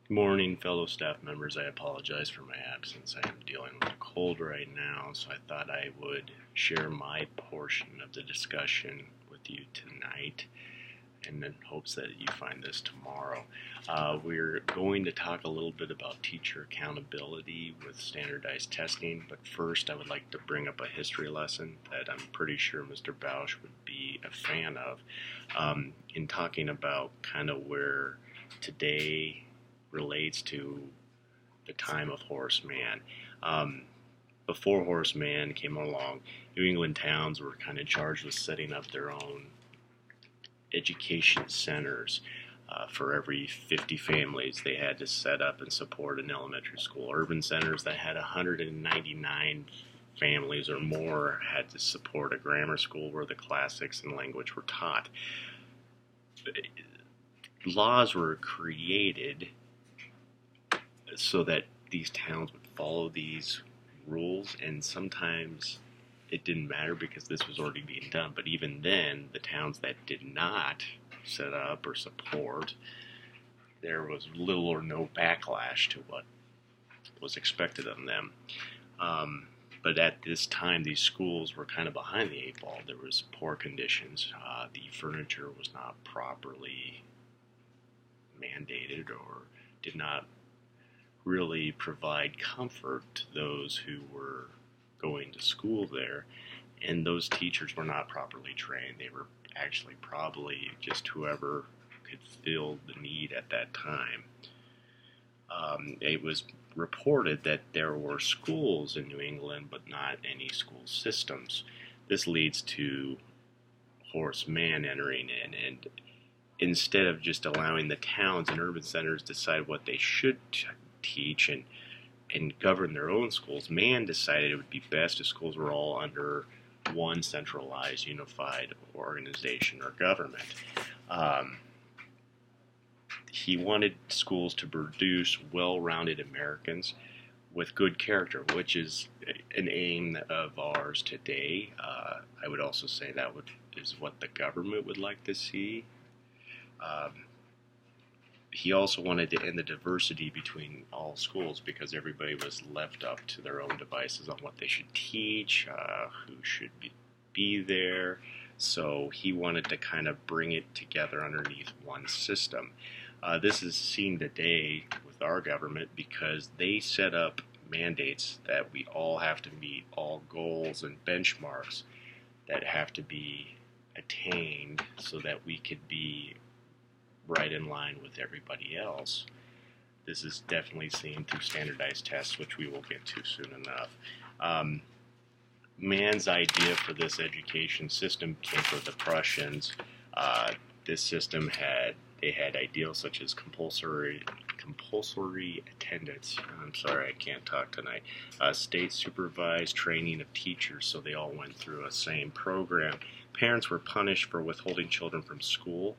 Good morning, fellow staff members. I apologize for my absence. I am dealing with a cold right now, so I thought I would share my portion of the discussion with you tonight and in hopes that you find this tomorrow. We're going to talk a little bit about teacher accountability with standardized testing, but first I would like to bring up a history lesson that I'm pretty sure Mr. Bausch would be a fan of in talking about kind of where today relates to the time of Horace Mann. Before Horace Mann came along, New England towns were kind of charged with setting up their own education centers. For every 50 families, they had to set up and support an elementary school. Urban centers that had 199 families or more had to support a grammar school where the classics and language were taught. Laws were created so that these towns would follow these rules, and sometimes it didn't matter because this was already being done. But even then, the towns that did not set up or support, there was little or no backlash to what was expected of them. But at this time, these schools were kind of behind the eight ball. There was poor conditions. The furniture was not properly mandated or did not really provide comfort to those who were going to school there, and those teachers were not properly trained. They were actually probably just whoever could fill the need at that time. It was reported that there were schools in New England, but not any school systems. This leads to Horace Mann entering in, and instead of just allowing the towns and urban centers decide what they should teach and govern their own schools, Mann decided it would be best if schools were all under one centralized, unified organization or government. He wanted schools to produce well-rounded Americans with good character, which is an aim of ours today. I would also say that is what the government would like to see. He also wanted to end the diversity between all schools because everybody was left up to their own devices on what they should teach, who should be there. So he wanted to kind of bring it together underneath one system. This is seen today with our government because they set up mandates that we all have to meet, all goals and benchmarks that have to be attained so that we could be right in line with everybody else. This is definitely seen through standardized tests, which we will get to soon enough. Mann's idea for this education system came from the Prussians. This system had ideals such as compulsory attendance. I'm sorry, I can't talk tonight. State supervised training of teachers, so they all went through a same program. Parents were punished for withholding children from school.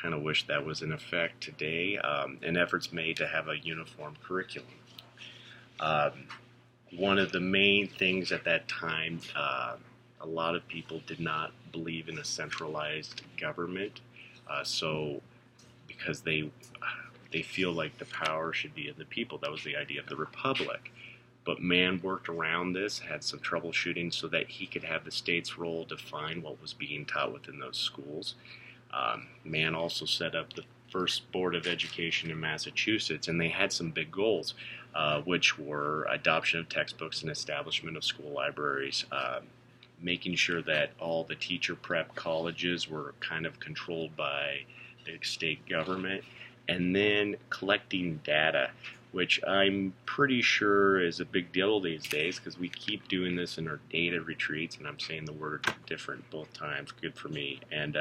Kind of wish that was in effect today, and efforts made to have a uniform curriculum. One of the main things at that time, a lot of people did not believe in a centralized government, so because they feel like the power should be in the people. That was the idea of the republic. But Mann worked around this, had some troubleshooting so that he could have the state's role define what was being taught within those schools. Mann also set up the first Board of Education in Massachusetts, and they had some big goals, which were adoption of textbooks and establishment of school libraries, making sure that all the teacher prep colleges were kind of controlled by the state government, and then collecting data, which I'm pretty sure is a big deal these days because we keep doing this in our data retreats, and I'm saying the word different both times, good for me, and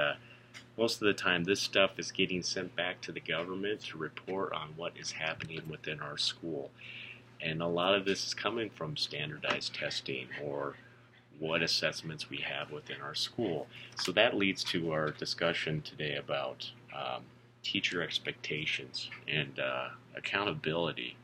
most of the time this stuff is getting sent back to the government to report on what is happening within our school. And a lot of this is coming from standardized testing or what assessments we have within our school. So that leads to our discussion today about teacher expectations and accountability.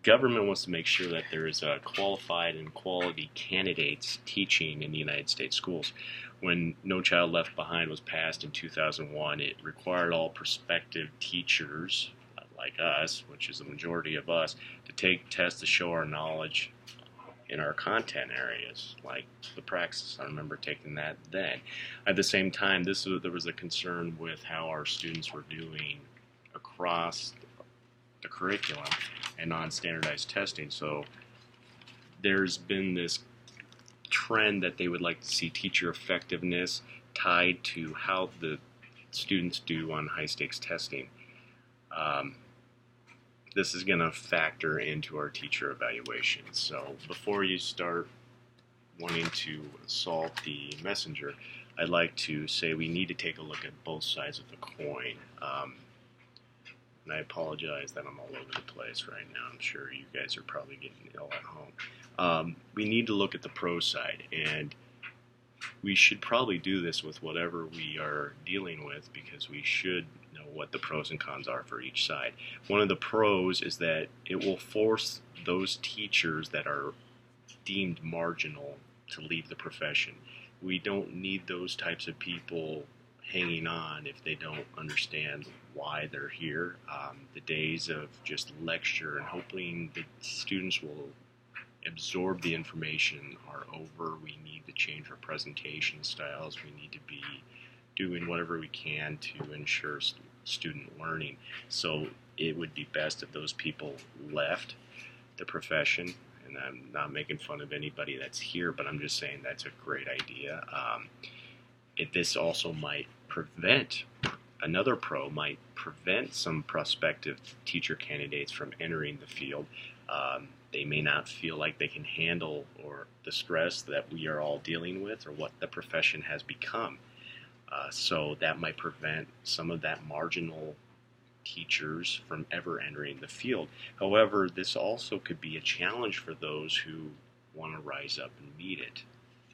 government wants to make sure that there is qualified and quality candidates teaching in the United States schools. When No Child Left Behind was passed in 2001, it required all prospective teachers like us, which is the majority of us, to take tests to show our knowledge in our content areas, like the praxis. I remember taking that then. At the same time, there was a concern with how our students were doing across the curriculum and non-standardized testing. So there's been this trend that they would like to see teacher effectiveness tied to how the students do on high-stakes testing. This is going to factor into our teacher evaluations. So before you start wanting to assault the messenger, I'd like to say we need to take a look at both sides of the coin. And I apologize that I'm all over the place right now. I'm sure you guys are probably getting ill at home. We need to look at the pro side, and we should probably do this with whatever we are dealing with, because we should know what the pros and cons are for each side. One of the pros is that it will force those teachers that are deemed marginal to leave the profession. We don't need those types of people hanging on if they don't understand why they're here. The days of just lecture and hoping the students will absorb the information are over. We need to change our presentation styles. We need to be doing whatever we can to ensure student learning. So it would be best if those people left the profession. And I'm not making fun of anybody that's here, but I'm just saying that's a great idea. This also might prevent, another pro might prevent some prospective teacher candidates from entering the field. They may not feel like they can handle or the stress that we are all dealing with or what the profession has become. So that might prevent some of that marginal teachers from ever entering the field. However, this also could be a challenge for those who want to rise up and meet it,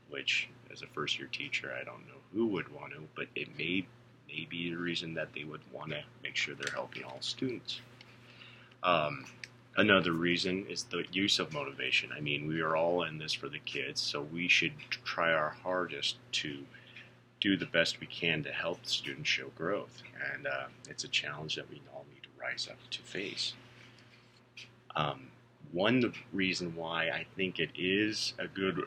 which as a first-year teacher, I don't know who would want to, but it may be the reason that they would want to make sure they're helping all students. Another reason is the use of motivation. I mean, we are all in this for the kids, so we should try our hardest to do the best we can to help the students show growth. And it's a challenge that we all need to rise up to face. One reason why I think it is a good,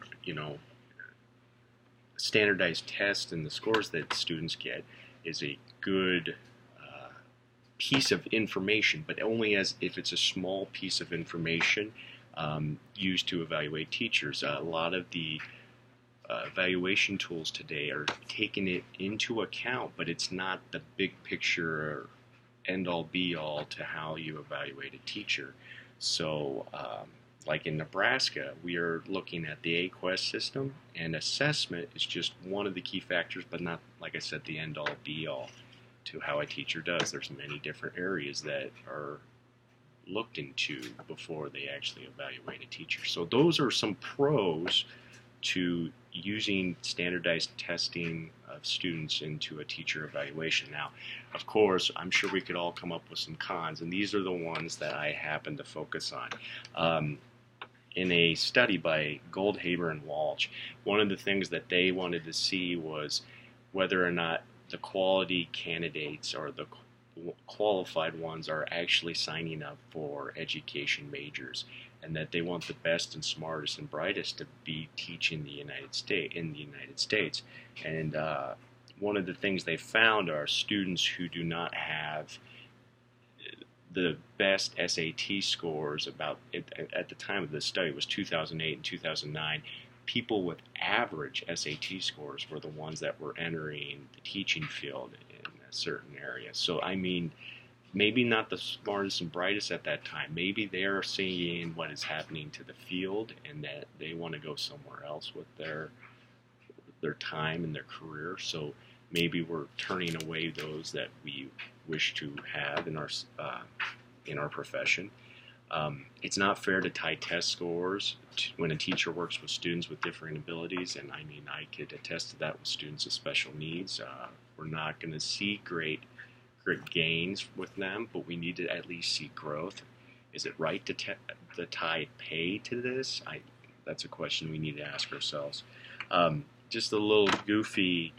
standardized test and the scores that students get is a good piece of information, but only as if it's a small piece of information used to evaluate teachers. A lot of the evaluation tools today are taking it into account, but it's not the big picture or end-all be-all to how you evaluate a teacher. So like in Nebraska, we are looking at the AQuest system, and assessment is just one of the key factors, but not, like I said, the end-all be-all to how a teacher does. There's many different areas that are looked into before they actually evaluate a teacher. So those are some pros to using standardized testing of students into a teacher evaluation. Now, of course, I'm sure we could all come up with some cons, and these are the ones that I happen to focus on. In a study by Goldhaber and Walsh, one of the things that they wanted to see was whether or not the quality candidates or the qualified ones are actually signing up for education majors, and that they want the best and smartest and brightest to be teaching the United States. And one of the things they found are students who do not have the best SAT scores. About at the time of this study, it was 2008 and 2009. People with average SAT scores were the ones that were entering the teaching field in a certain area. So I mean, maybe not the smartest and brightest at that time. Maybe they're seeing what is happening to the field and that they want to go somewhere else with their time and their career. So maybe we're turning away those that we wish to have in our profession. It's not fair to tie test scores when a teacher works with students with differing abilities, and I mean, I could attest to that with students with special needs. We're not going to see great gains with them, but we need to at least see growth. Is it right to the tide pay to this? That's a question we need to ask ourselves. Just a little goofy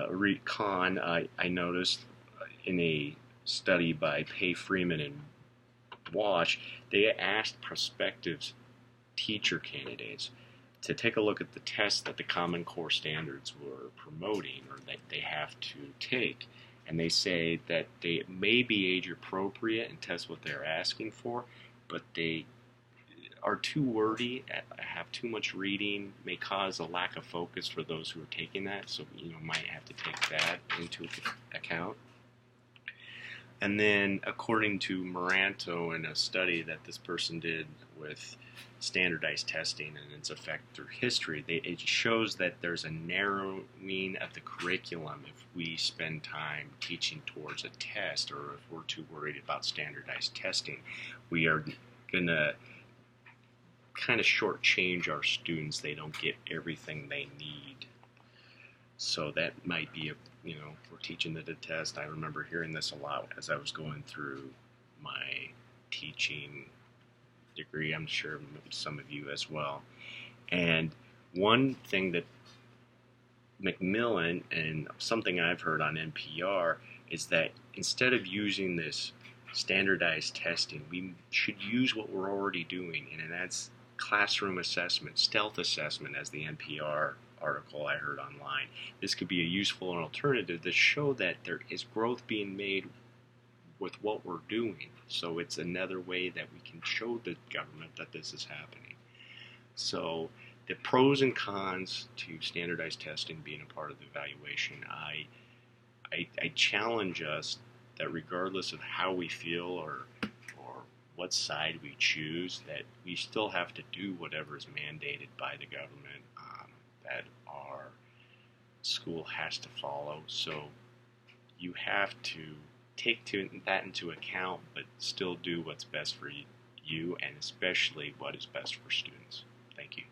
recon I noticed in a study by Pay Freeman and Wash. They asked prospective teacher candidates to take a look at the tests that the Common Core standards were promoting or that they have to take. And they say that they may be age appropriate and test what they're asking for, but they are too wordy, have too much reading, may cause a lack of focus for those who are taking that, so might have to take that into account. And then, according to Maranto, in a study that this person did with standardized testing and its effect through history, it shows that there's a narrowing of the curriculum if we spend time teaching towards a test, or if we're too worried about standardized testing. We are going to kind of shortchange our students. They don't get everything they need. So that might be we're teaching the test. I remember hearing this a lot as I was going through my teaching degree. I'm sure some of you as well. And one thing that Macmillan and something I've heard on NPR is that instead of using this standardized testing, we should use what we're already doing, and that's classroom assessment, stealth assessment, as the NPR article I heard online. This could be a useful alternative to show that there is growth being made with what we're doing. So it's another way that we can show the government that this is happening. So the pros and cons to standardized testing being a part of the evaluation, I challenge us that regardless of how we feel or what side we choose, that we still have to do whatever is mandated by the government that our school has to follow. So you have to take that into account, but still do what's best for you and especially what is best for students. Thank you.